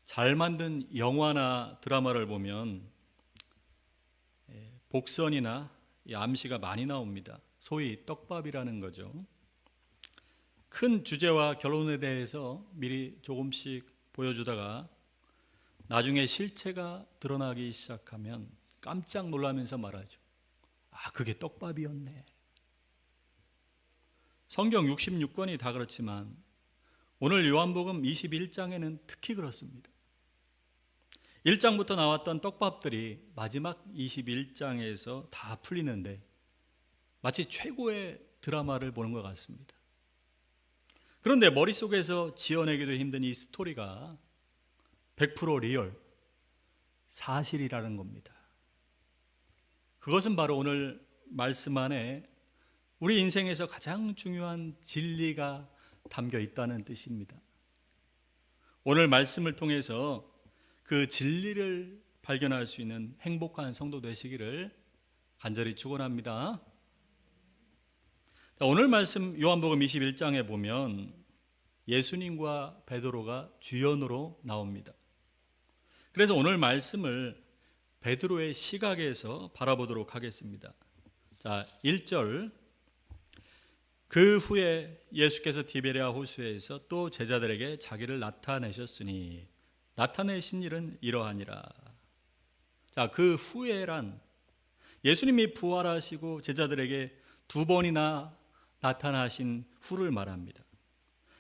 잘 만든 영화나 드라마를 보면 복선이나 암시가 많이 나옵니다. 소위 떡밥이라는 거죠. 큰 주제와 결론에 대해서 미리 조금씩 보여주다가 나중에 실체가 드러나기 시작하면 깜짝 놀라면서 말하죠. 아, 그게 떡밥이었네. 성경 66권이 다 그렇지만 오늘 요한복음 21장에는 특히 그렇습니다. 1장부터 나왔던 떡밥들이 마지막 21장에서 다 풀리는데 마치 최고의 드라마를 보는 것 같습니다. 그런데 머릿속에서 지어내기도 힘든 이 스토리가 100% 리얼, 사실이라는 겁니다. 그것은 바로 오늘 말씀 안에 우리 인생에서 가장 중요한 진리가 담겨 있다는 뜻입니다. 오늘 말씀을 통해서 그 진리를 발견할 수 있는 행복한 성도 되시기를 간절히 축원합니다. 오늘 말씀 요한복음 21장에 보면 예수님과 베드로가 주연으로 나옵니다. 그래서 오늘 말씀을 베드로의 시각에서 바라보도록 하겠습니다. 자, 1절. 그 후에 예수께서 디베랴 호수에서 또 제자들에게 자기를 나타내셨으니 나타내신 일은 이러하니라. 자, 그 후에란 예수님이 부활하시고 제자들에게 두 번이나 나타나신 후를 말합니다.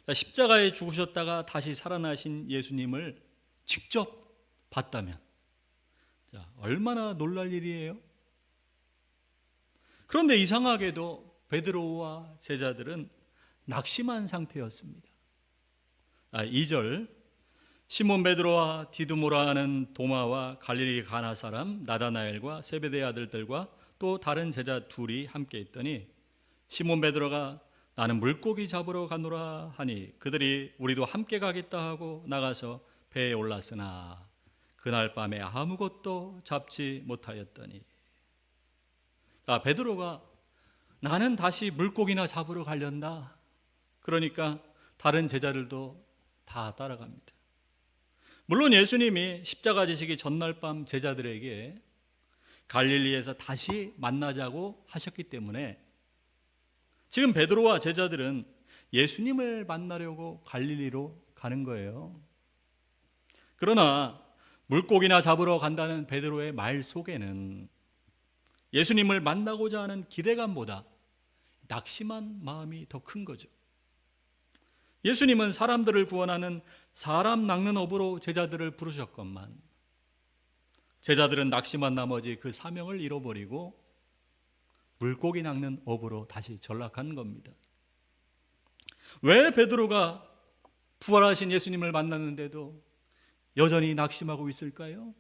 자, 십자가에 죽으셨다가 다시 살아나신 예수님을 직접 봤다면 자, 얼마나 놀랄 일이에요? 그런데 이상하게도 베드로와 제자들은 낙심한 상태였습니다. 2절. 시몬 베드로와 디두모라 하는 도마와 갈릴리 가나 사람 나다나엘과 세베대의 아들들과 또 다른 제자 둘이 함께 있더니 시몬 베드로가 나는 물고기 잡으러 가노라 하니 그들이 우리도 함께 가겠다 하고 나가서 배에 올랐으나 그날 밤에 아무것도 잡지 못하였더니. 베드로가 나는 다시 물고기나 잡으러 가련다. 그러니까 다른 제자들도 다 따라갑니다. 물론 예수님이 십자가 지시기 전날 밤 제자들에게 갈릴리에서 다시 만나자고 하셨기 때문에 지금 베드로와 제자들은 예수님을 만나려고 갈릴리로 가는 거예요. 그러나 물고기나 잡으러 간다는 베드로의 말 속에는 예수님을 만나고자 하는 기대감보다 낙심한 마음이 더 큰 거죠. 예수님은 사람들을 구원하는 사람 낚는 업으로 제자들을 부르셨건만 제자들은 낙심한 나머지 그 사명을 잃어버리고 물고기 낚는 업으로 다시 전락한 겁니다. 왜 베드로가 부활하신 예수님을 만났는데도 여전히 낙심하고 있을까요?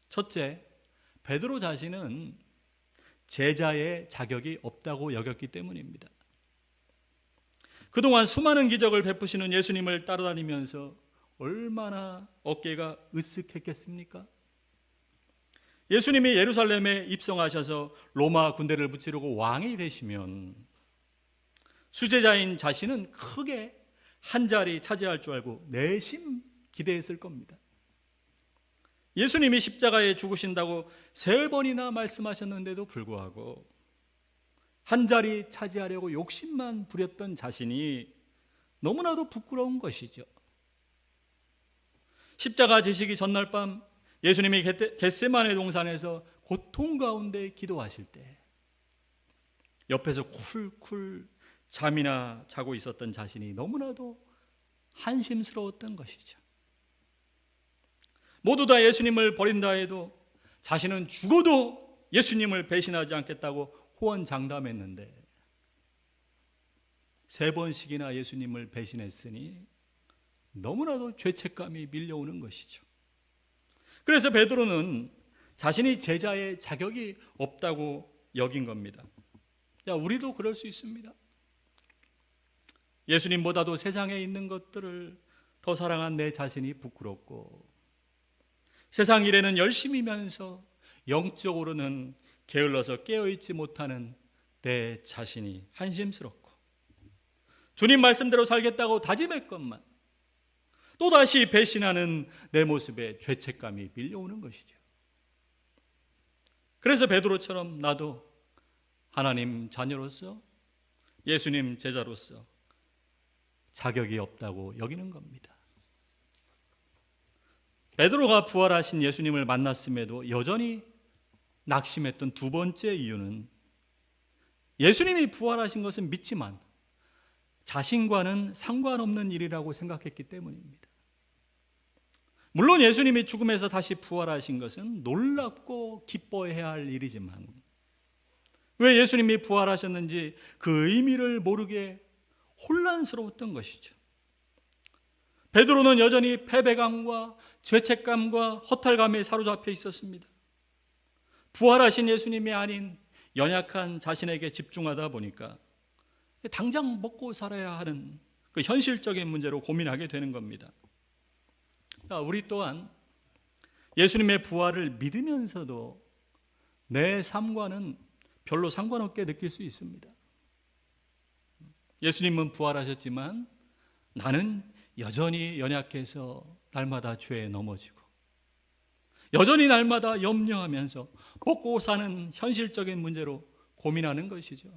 첫째, 베드로 자신은 제자의 자격이 없다고 여겼기 때문입니다. 그동안 수많은 기적을 베푸시는 예수님을 따라다니면서 얼마나 어깨가 으쓱했겠습니까? 예수님이 예루살렘에 입성하셔서 로마 군대를 무찌르고 왕이 되시면 수제자인 자신은 크게 한 자리 차지할 줄 알고 내심 기대했을 겁니다. 예수님이 십자가에 죽으신다고 3번이나 말씀하셨는데도 불구하고 한 자리 차지하려고 욕심만 부렸던 자신이 너무나도 부끄러운 것이죠. 십자가 지시기 전날 밤 예수님이 겟세마네 동산에서 고통 가운데 기도하실 때 옆에서 쿨쿨 잠이나 자고 있었던 자신이 너무나도 한심스러웠던 것이죠. 모두 다 예수님을 버린다 해도 자신은 죽어도 예수님을 배신하지 않겠다고 호언장담했는데 3번씩이나 예수님을 배신했으니 너무나도 죄책감이 밀려오는 것이죠. 그래서 베드로는 자신이 제자의 자격이 없다고 여긴 겁니다. 우리도 그럴 수 있습니다. 예수님보다도 세상에 있는 것들을 더 사랑한 내 자신이 부끄럽고 세상 일에는 열심히면서 영적으로는 게을러서 깨어있지 못하는 내 자신이 한심스럽고 주님 말씀대로 살겠다고 다짐했건만 또다시 배신하는 내 모습에 죄책감이 밀려오는 것이죠. 그래서 베드로처럼 나도 하나님 자녀로서, 예수님 제자로서 자격이 없다고 여기는 겁니다. 베드로가 부활하신 예수님을 만났음에도 여전히 낙심했던 두 번째 이유는 예수님이 부활하신 것은 믿지만 자신과는 상관없는 일이라고 생각했기 때문입니다. 물론 예수님이 죽음에서 다시 부활하신 것은 놀랍고 기뻐해야 할 일이지만 왜 예수님이 부활하셨는지 그 의미를 모르게 혼란스러웠던 것이죠. 베드로는 여전히 패배감과 죄책감과 허탈감에 사로잡혀 있었습니다. 부활하신 예수님이 아닌 연약한 자신에게 집중하다 보니까 당장 먹고 살아야 하는 그 현실적인 문제로 고민하게 되는 겁니다. 우리 또한 예수님의 부활을 믿으면서도 내 삶과는 별로 상관없게 느낄 수 있습니다. 예수님은 부활하셨지만 나는 여전히 연약해서 날마다 죄에 넘어지고 여전히 날마다 염려하면서 먹고 사는 현실적인 문제로 고민하는 것이죠.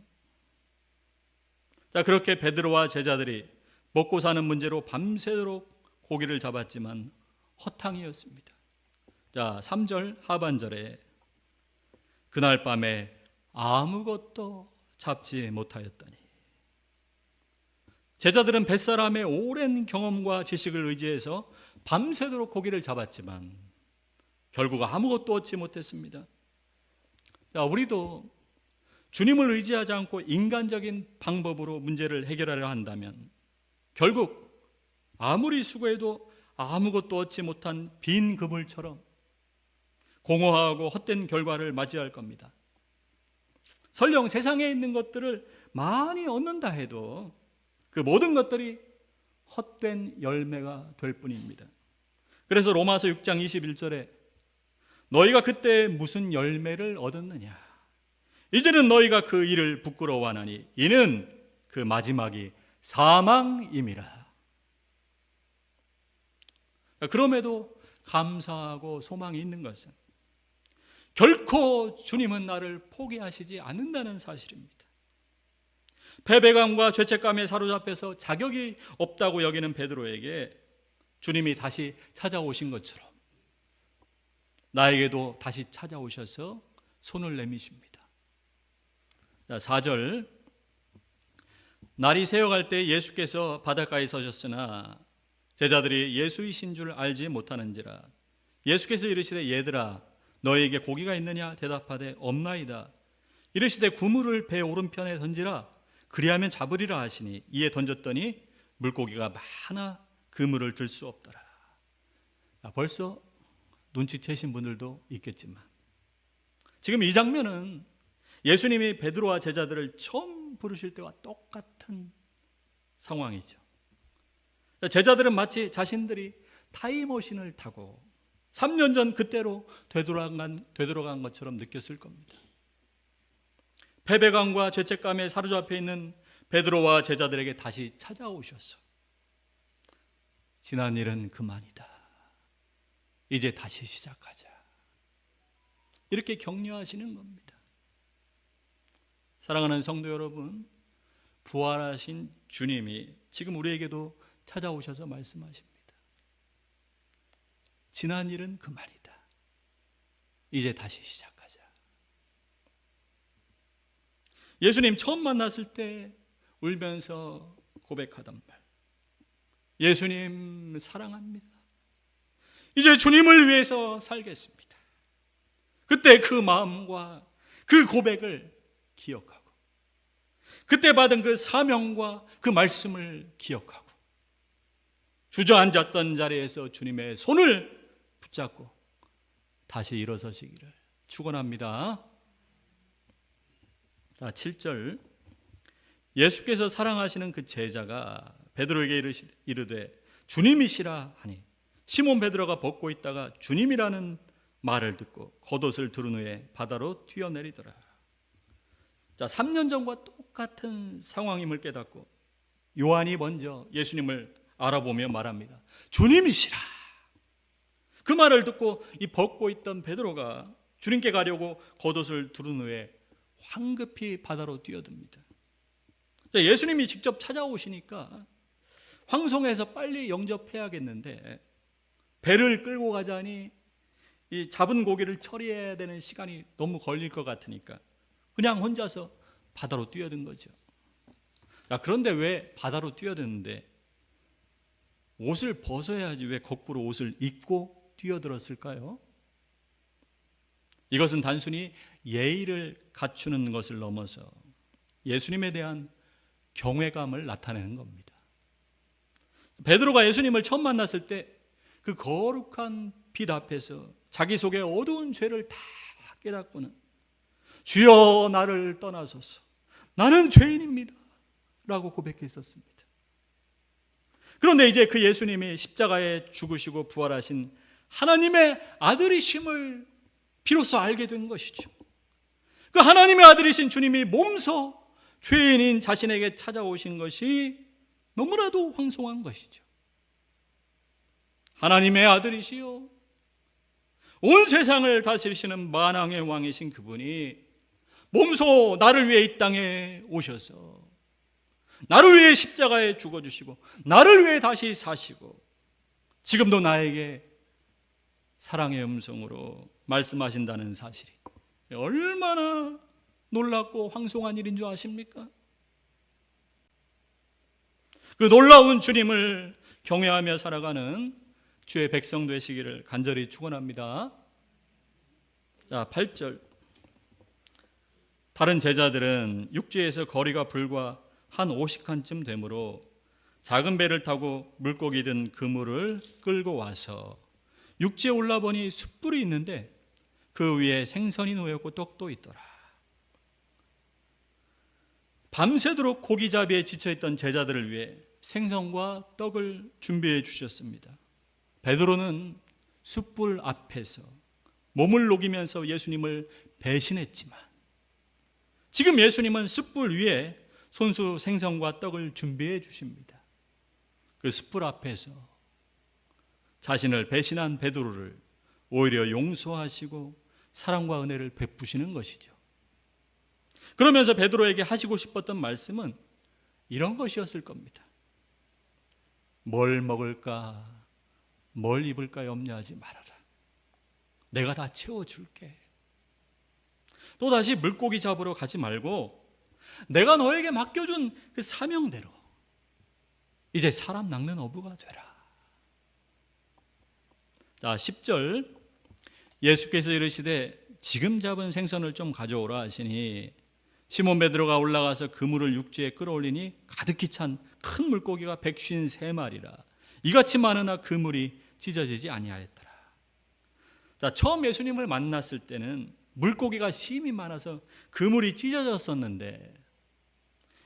자, 그렇게 베드로와 제자들이 먹고 사는 문제로 밤새도록 고기를 잡았지만 허탕이었습니다. 자, 3절 하반절에 그날 밤에 아무것도 잡지 못하였더니, 제자들은 뱃사람의 오랜 경험과 지식을 의지해서 밤새도록 고기를 잡았지만 결국 아무것도 얻지 못했습니다. 자, 우리도 주님을 의지하지 않고 인간적인 방법으로 문제를 해결하려 한다면 결국 아무리 수고해도 아무것도 얻지 못한 빈 그물처럼 공허하고 헛된 결과를 맞이할 겁니다. 설령 세상에 있는 것들을 많이 얻는다 해도 그 모든 것들이 헛된 열매가 될 뿐입니다. 그래서 로마서 6장 21절에 너희가 그때 무슨 열매를 얻었느냐, 이제는 너희가 그 일을 부끄러워하나니 이는 그 마지막이 사망임이라. 그럼에도 감사하고 소망이 있는 것은 결코 주님은 나를 포기하시지 않는다는 사실입니다. 패배감과 죄책감에 사로잡혀서 자격이 없다고 여기는 베드로에게 주님이 다시 찾아오신 것처럼 나에게도 다시 찾아오셔서 손을 내미십니다. 자, 4절, 날이 새어갈 때 예수께서 바닷가에 서셨으나 제자들이 예수이신 줄 알지 못하는지라. 예수께서 이르시되 얘들아 너희에게 고기가 있느냐 대답하되 없나이다. 이르시되 그물을 배 오른편에 던지라 그리하면 잡으리라 하시니 이에 던졌더니 물고기가 많아 그물을 들 수 없더라. 벌써 눈치채신 분들도 있겠지만 지금 이 장면은 예수님이 베드로와 제자들을 처음 부르실 때와 똑같은 상황이죠. 제자들은 마치 자신들이 타임머신을 타고 3년 전 그때로 되돌아간 것처럼 느꼈을 겁니다. 패배감과 죄책감에 사로잡혀 있는 베드로와 제자들에게 다시 찾아오셔서 지난 일은 그만이다, 이제 다시 시작하자, 이렇게 격려하시는 겁니다. 사랑하는 성도 여러분, 부활하신 주님이 지금 우리에게도 찾아오셔서 말씀하십니다. 지난 일은 그만이다, 이제 다시 시작하자. 예수님 처음 만났을 때 울면서 고백하던 말, 예수님 사랑합니다, 이제 주님을 위해서 살겠습니다. 그때 그 마음과 그 고백을 기억하고 그때 받은 그 사명과 그 말씀을 기억하고 주저앉았던 자리에서 주님의 손을 붙잡고 다시 일어서시기를 축원합니다. 자, 7절, 예수께서 사랑하시는 그 제자가 베드로에게 이르되 주님이시라 하니 시몬 베드로가 벗고 있다가 주님이라는 말을 듣고 겉옷을 두른 후에 바다로 뛰어내리더라. 자, 3년 전과 똑같은 상황임을 깨닫고 요한이 먼저 예수님을 알아보며 말합니다. 주님이시라. 그 말을 듣고 이 벗고 있던 베드로가 주님께 가려고 겉옷을 두른 후에 황급히 바다로 뛰어듭니다. 예수님이 직접 찾아오시니까 황송해서 빨리 영접해야겠는데 배를 끌고 가자니 이 잡은 고기를 처리해야 되는 시간이 너무 걸릴 것 같으니까 그냥 혼자서 바다로 뛰어든 거죠. 자, 그런데 왜 바다로 뛰어드는데 옷을 벗어야지 왜 거꾸로 옷을 입고 뛰어들었을까요? 이것은 단순히 예의를 갖추는 것을 넘어서 예수님에 대한 경외감을 나타내는 겁니다. 베드로가 예수님을 처음 만났을 때 그 거룩한 빛 앞에서 자기 속의 어두운 죄를 다 깨닫고는 주여 나를 떠나소서 나는 죄인입니다 라고 고백했었습니다. 그런데 이제 그 예수님이 십자가에 죽으시고 부활하신 하나님의 아들이심을 비로소 알게 된 것이죠. 그 하나님의 아들이신 주님이 몸소 죄인인 자신에게 찾아오신 것이 너무나도 황송한 것이죠. 하나님의 아들이시요 온 세상을 다스리시는 만왕의 왕이신 그분이 몸소 나를 위해 이 땅에 오셔서 나를 위해 십자가에 죽어주시고 나를 위해 다시 사시고 지금도 나에게 사랑의 음성으로 말씀하신다는 사실이 얼마나 놀랍고 황송한 일인 줄 아십니까? 그 놀라운 주님을 경외하며 살아가는 주의 백성 되시기를 간절히 축원합니다. 자, 8절. 다른 제자들은 육지에서 거리가 불과 한 50칸쯤 되므로 작은 배를 타고 물고기 든 그물을 끌고 와서 육지에 올라보니 숯불이 있는데 그 위에 생선이 놓였고 떡도 있더라. 밤새도록 고기잡이에 지쳐있던 제자들을 위해 생선과 떡을 준비해 주셨습니다. 베드로는 숯불 앞에서 몸을 녹이면서 예수님을 배신했지만 지금 예수님은 숯불 위에 손수 생선과 떡을 준비해 주십니다. 그 숯불 앞에서 자신을 배신한 베드로를 오히려 용서하시고 사랑과 은혜를 베푸시는 것이죠. 그러면서 베드로에게 하시고 싶었던 말씀은 이런 것이었을 겁니다. 뭘 먹을까, 뭘 입을까 염려하지 말아라. 내가 다 채워줄게. 또다시 물고기 잡으러 가지 말고 내가 너에게 맡겨준 그 사명대로 이제 사람 낚는 어부가 되라. 자, 10절. 예수께서 이르시되 지금 잡은 생선을 좀 가져오라 하시니 시몬 베드로가 올라가서 그물을 육지에 끌어올리니 가득히 찬 큰 물고기가 153마리라. 이같이 많으나 그물이 찢어지지 아니하였더라. 자, 처음 예수님을 만났을 때는 물고기가 심이 많아서 그물이 찢어졌었는데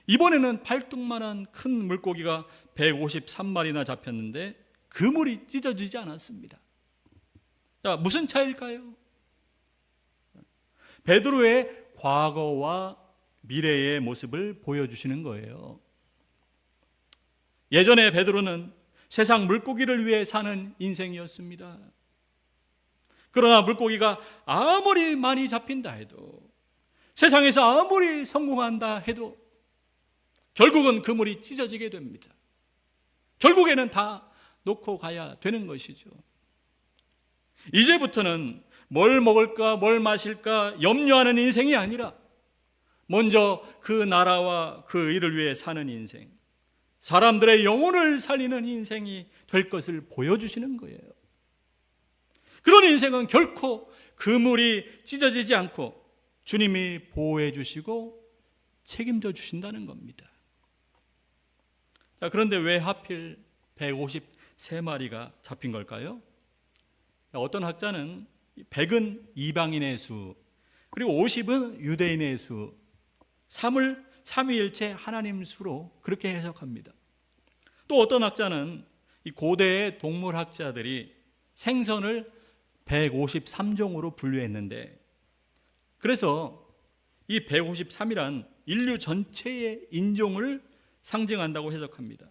이번에는 팔뚝만한 큰 물고기가 153마리나 잡혔는데 그물이 찢어지지 않았습니다. 자, 무슨 차이일까요? 베드로의 과거와 미래의 모습을 보여주시는 거예요. 예전에 베드로는 세상 물고기를 위해 사는 인생이었습니다. 그러나 물고기가 아무리 많이 잡힌다 해도 세상에서 아무리 성공한다 해도 결국은 그물이 찢어지게 됩니다. 결국에는 다 놓고 가야 되는 것이죠. 이제부터는 뭘 먹을까 뭘 마실까 염려하는 인생이 아니라 먼저 그 나라와 그 일을 위해 사는 인생, 사람들의 영혼을 살리는 인생이 될 것을 보여주시는 거예요. 그런 인생은 결코 그물이 찢어지지 않고 주님이 보호해 주시고 책임져 주신다는 겁니다. 자, 그런데 왜 하필 153마리가 잡힌 걸까요? 어떤 학자는 100은 이방인의 수, 그리고 50은 유대인의 수, 3을 삼위일체 하나님 수로 그렇게 해석합니다. 또 어떤 학자는 이 고대의 동물학자들이 생선을 153종으로 분류했는데 그래서 이 153이란 인류 전체의 인종을 상징한다고 해석합니다.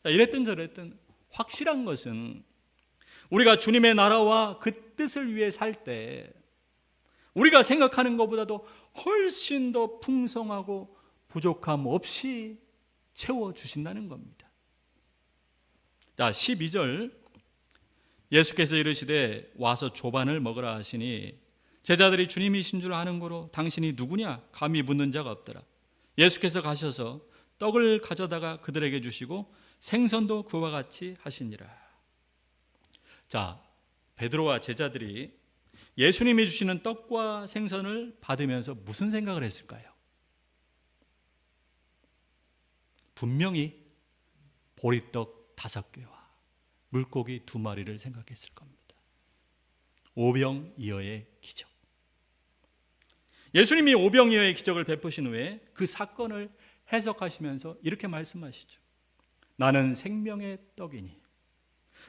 이랬든 저랬든 확실한 것은 우리가 주님의 나라와 그 뜻을 위해 살 때 우리가 생각하는 것보다도 훨씬 더 풍성하고 부족함 없이 채워주신다는 겁니다. 자, 12절 예수께서 이르시되 와서 조반을 먹으라 하시니 제자들이 주님이신 줄 아는 거로 당신이 누구냐 감히 묻는 자가 없더라. 예수께서 가셔서 떡을 가져다가 그들에게 주시고 생선도 그와 같이 하시니라. 자, 베드로와 제자들이 예수님이 주시는 떡과 생선을 받으면서 무슨 생각을 했을까요? 분명히 보리떡 5개와 물고기 2마리를 생각했을 겁니다. 오병이어의 기적. 예수님이 오병이어의 기적을 베푸신 후에 그 사건을 해석하시면서 이렇게 말씀하시죠. 나는 생명의 떡이니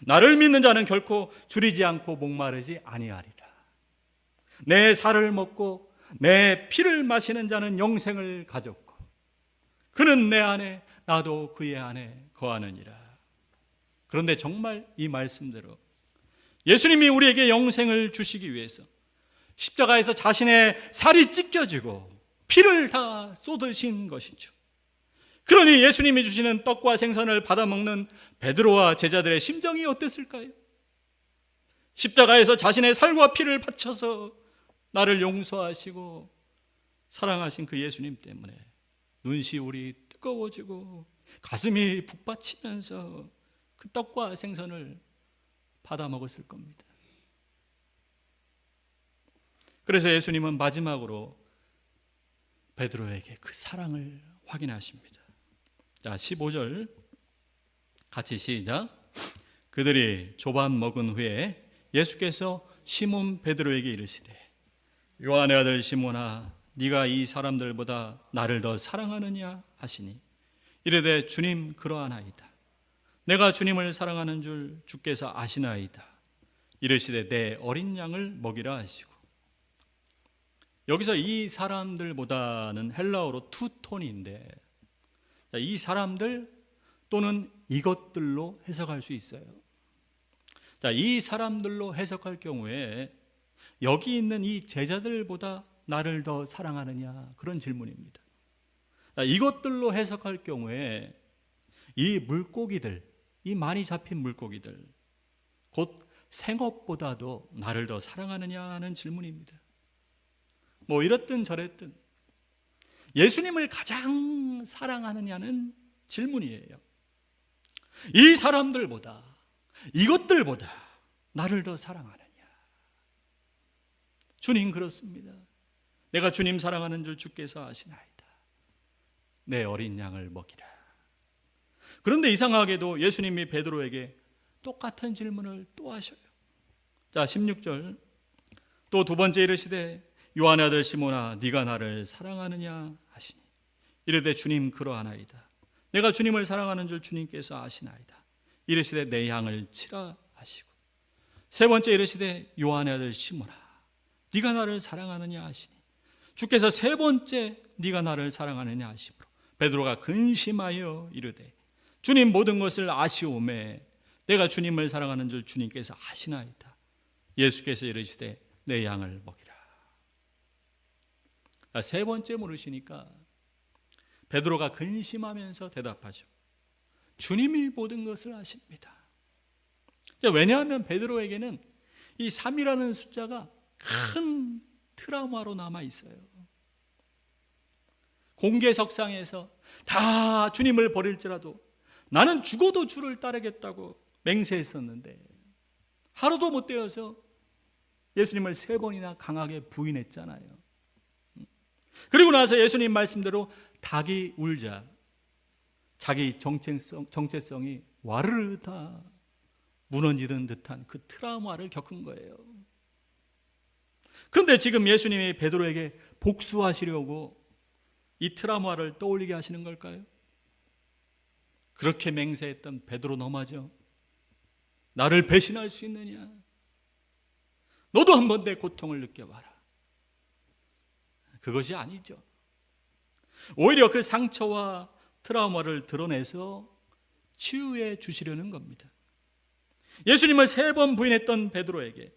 나를 믿는 자는 결코 줄이지 않고 목마르지 아니하리라. 내 살을 먹고 내 피를 마시는 자는 영생을 가졌고 그는 내 안에 나도 그의 안에 거하느니라. 그런데 정말 이 말씀대로 예수님이 우리에게 영생을 주시기 위해서 십자가에서 자신의 살이 찢겨지고 피를 다 쏟으신 것이죠. 그러니 예수님이 주시는 떡과 생선을 받아먹는 베드로와 제자들의 심정이 어땠을까요? 십자가에서 자신의 살과 피를 바쳐서 나를 용서하시고 사랑하신 그 예수님 때문에 눈시울이 뜨거워지고 가슴이 북받치면서 그 떡과 생선을 받아 먹었을 겁니다. 그래서 예수님은 마지막으로 베드로에게 그 사랑을 확인하십니다. 자, 15절 같이 시작. 그들이 조반 먹은 후에 예수께서 시몬 베드로에게 이르시되 요한의 아들 시몬아 네가 이 사람들보다 나를 더 사랑하느냐 하시니 이르되 주님 그러하나이다. 내가 주님을 사랑하는 줄 주께서 아시나이다. 이르시되 내 어린 양을 먹이라 하시고. 여기서 이 사람들보다는 헬라어로 투톤인데 이 사람들 또는 이것들로 해석할 수 있어요. 자, 이 사람들로 해석할 경우에 여기 있는 이 제자들보다 나를 더 사랑하느냐 그런 질문입니다. 자, 이것들로 해석할 경우에 이 물고기들, 이 많이 잡힌 물고기들 곧 생업보다도 나를 더 사랑하느냐 하는 질문입니다. 뭐 이랬든 저랬든 예수님을 가장 사랑하느냐는 질문이에요. 이 사람들보다 이것들보다 나를 더 사랑하느냐. 주님 그렇습니다. 내가 주님 사랑하는 줄 주께서 아시나이다. 내 어린 양을 먹이라. 그런데 이상하게도 예수님이 베드로에게 똑같은 질문을 또 하셔요. 자, 16절 또 두 번째 이르시되 요한의 아들 시몬아 네가 나를 사랑하느냐 하시니 이르되 주님 그러하나이다. 내가 주님을 사랑하는 줄 주님께서 아시나이다. 이르시되 내 양을 치라 하시고 세 번째 이르시되 요한의 아들 시몬아 네가 나를 사랑하느냐 하시니 주께서 세 번째 네가 나를 사랑하느냐 하시므로 베드로가 근심하여 이르되 주님 모든 것을 아시오매 내가 주님을 사랑하는 줄 주님께서 아시나이다. 예수께서 이르시되 내 양을 먹이라. 세 번째 물으시니까 베드로가 근심하면서 대답하죠. 주님이 모든 것을 아십니다. 왜냐하면 베드로에게는 이 3이라는 숫자가 큰 트라우마로 남아 있어요. 공개석상에서 다 주님을 버릴지라도 나는 죽어도 주를 따르겠다고 맹세했었는데 하루도 못 되어서 예수님을 3번이나 강하게 부인했잖아요. 그리고 나서 예수님 말씀대로 닭이 울자 자기 정체성이 와르르 다 무너지는 듯한 그 트라우마를 겪은 거예요. 그런데 지금 예수님이 베드로에게 복수하시려고 이 트라우마를 떠올리게 하시는 걸까요? 그렇게 맹세했던 베드로 너마저 나를 배신할 수 있느냐? 너도 한번 내 고통을 느껴봐라. 그것이 아니죠. 오히려 그 상처와 트라우마를 드러내서 치유해 주시려는 겁니다. 예수님을 3번 부인했던 베드로에게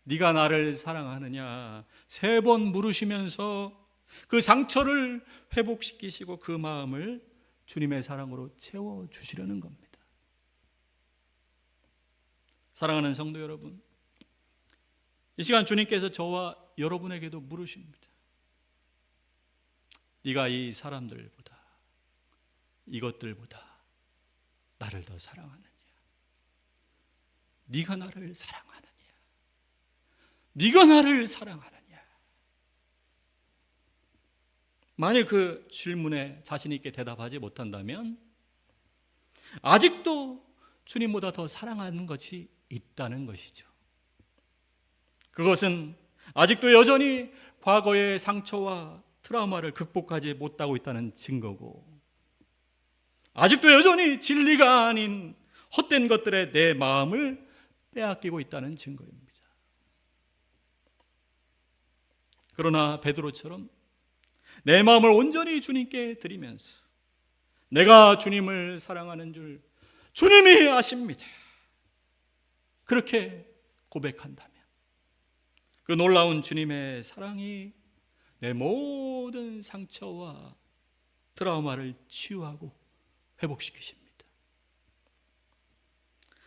네가 나를 사랑하느냐 3번 물으시면서 그 상처를 회복시키시고 그 마음을 주님의 사랑으로 채워주시려는 겁니다. 사랑하는 성도 여러분, 이 시간 주님께서 저와 여러분에게도 물으십니다. 네가 이 사람들보다 이것들보다 나를 더 사랑하느냐? 네가 나를 사랑하느냐? 네가 나를 사랑하느냐? 만일 그 질문에 자신 있게 대답하지 못한다면 아직도 주님보다 더 사랑하는 것이 있다는 것이죠. 그것은 아직도 여전히 과거의 상처와 트라우마를 극복하지 못하고 있다는 증거고, 아직도 여전히 진리가 아닌 헛된 것들에 내 마음을 빼앗기고 있다는 증거입니다. 그러나 베드로처럼 내 마음을 온전히 주님께 드리면서 내가 주님을 사랑하는 줄 주님이 아십니다. 그렇게 고백한다면 그 놀라운 주님의 사랑이 내 모든 상처와 트라우마를 치유하고 회복시키십니다.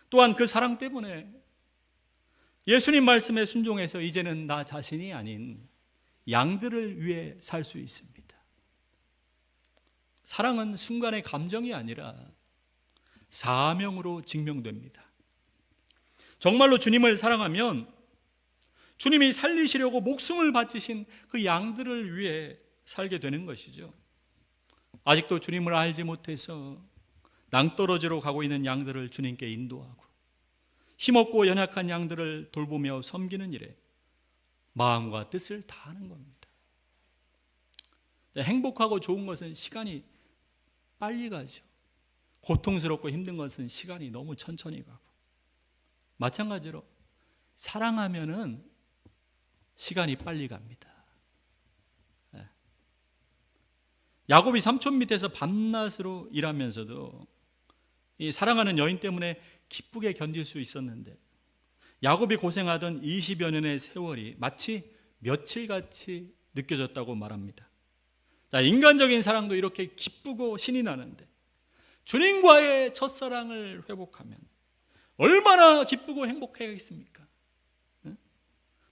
또한 그 사랑 때문에 예수님 말씀에 순종해서 이제는 나 자신이 아닌 양들을 위해 살 수 있습니다. 사랑은 순간의 감정이 아니라 사명으로 증명됩니다. 정말로 주님을 사랑하면 주님이 살리시려고 목숨을 바치신 그 양들을 위해 살게 되는 것이죠. 아직도 주님을 알지 못해서 낭떠러지로 가고 있는 양들을 주님께 인도하고 힘없고 연약한 양들을 돌보며 섬기는 일에 마음과 뜻을 다하는 겁니다. 행복하고 좋은 것은 시간이 빨리 가죠. 고통스럽고 힘든 것은 시간이 너무 천천히 가고, 마찬가지로 사랑하면은 시간이 빨리 갑니다. 야곱이 삼촌 밑에서 밤낮으로 일하면서도 이 사랑하는 여인 때문에 기쁘게 견딜 수 있었는데, 야곱이 고생하던 20여 년의 세월이 마치 며칠같이 느껴졌다고 말합니다. 자, 인간적인 사랑도 이렇게 기쁘고 신이 나는데 주님과의 첫사랑을 회복하면 얼마나 기쁘고 행복하겠습니까?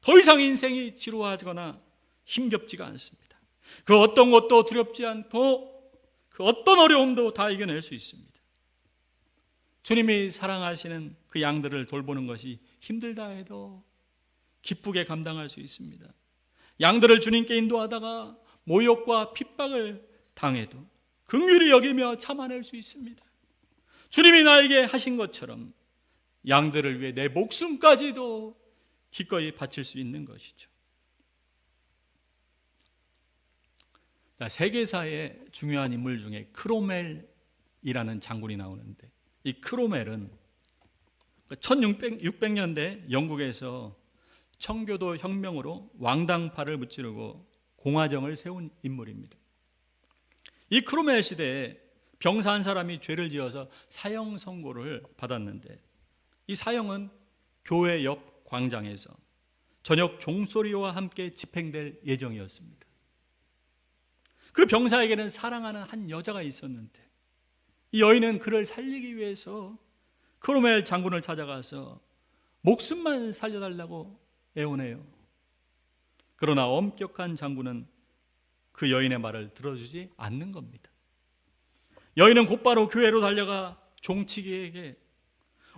더 이상 인생이 지루하거나 힘겹지가 않습니다. 그 어떤 것도 두렵지 않고 그 어떤 어려움도 다 이겨낼 수 있습니다. 주님이 사랑하시는 그 양들을 돌보는 것이 힘들다 해도 기쁘게 감당할 수 있습니다. 양들을 주님께 인도하다가 모욕과 핍박을 당해도 긍휼히 여기며 참아낼 수 있습니다. 주님이 나에게 하신 것처럼 양들을 위해 내 목숨까지도 기꺼이 바칠 수 있는 것이죠. 자, 세계사의 중요한 인물 중에 크로멜이라는 장군이 나오는데, 이 크로멜은 1600년대 영국에서 청교도 혁명으로 왕당파를 무찌르고 공화정을 세운 인물입니다. 이 크로멜 시대에 병사 한 사람이 죄를 지어서 사형 선고를 받았는데, 이 사형은 교회 옆 광장에서 저녁 종소리와 함께 집행될 예정이었습니다. 그 병사에게는 사랑하는 한 여자가 있었는데 이 여인은 그를 살리기 위해서 크로멜 장군을 찾아가서 목숨만 살려달라고 애원해요. 그러나 엄격한 장군은 그 여인의 말을 들어주지 않는 겁니다. 여인은 곧바로 교회로 달려가 종치기에게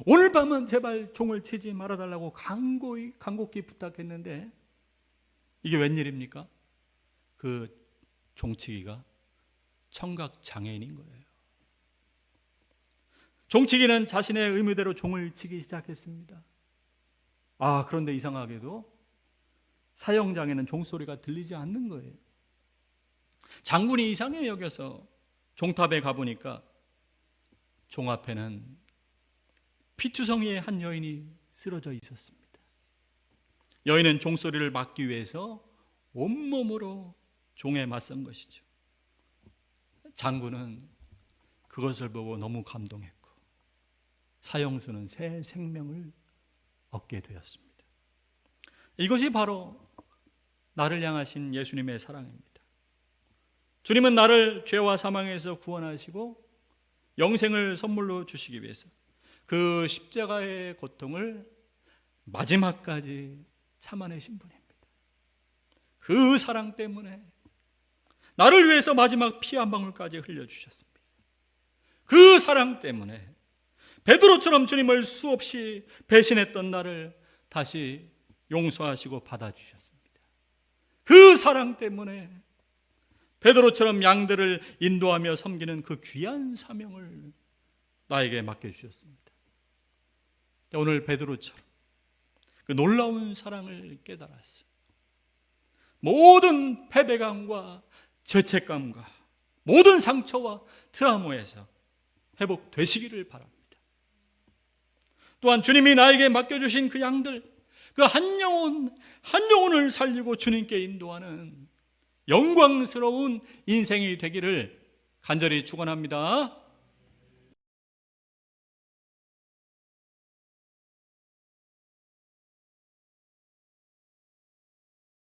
오늘 밤은 제발 종을 치지 말아달라고 간곡히 부탁했는데, 이게 웬일입니까? 그 종치기가 청각 장애인인 거예요. 종치기는 자신의 의무대로 종을 치기 시작했습니다. 그런데 이상하게도 사형장에는 종소리가 들리지 않는 거예요. 장군이 이상해 여겨서 종탑에 가보니까 종 앞에는 피투성이의 한 여인이 쓰러져 있었습니다. 여인은 종소리를 막기 위해서 온몸으로 종에 맞선 것이죠. 장군은 그것을 보고 너무 감동했고 사형수는 새 생명을 얻게 되었습니다. 이것이 바로 나를 향하신 예수님의 사랑입니다. 주님은 나를 죄와 사망에서 구원하시고 영생을 선물로 주시기 위해서 그 십자가의 고통을 마지막까지 참아내신 분입니다. 그 사랑 때문에 나를 위해서 마지막 피 한 방울까지 흘려주셨습니다. 그 사랑 때문에 베드로처럼 주님을 수없이 배신했던 나를 다시 용서하시고 받아주셨습니다. 그 사랑 때문에 베드로처럼 양들을 인도하며 섬기는 그 귀한 사명을 나에게 맡겨주셨습니다. 오늘 베드로처럼 그 놀라운 사랑을 깨달았어. 모든 패배감과 죄책감과 모든 상처와 트라우마에서 회복되시기를 바랍니다. 또한 주님이 나에게 맡겨주신 그 양들, 그 한 영혼을 살리고 주님께 인도하는 영광스러운 인생이 되기를 간절히 축원합니다.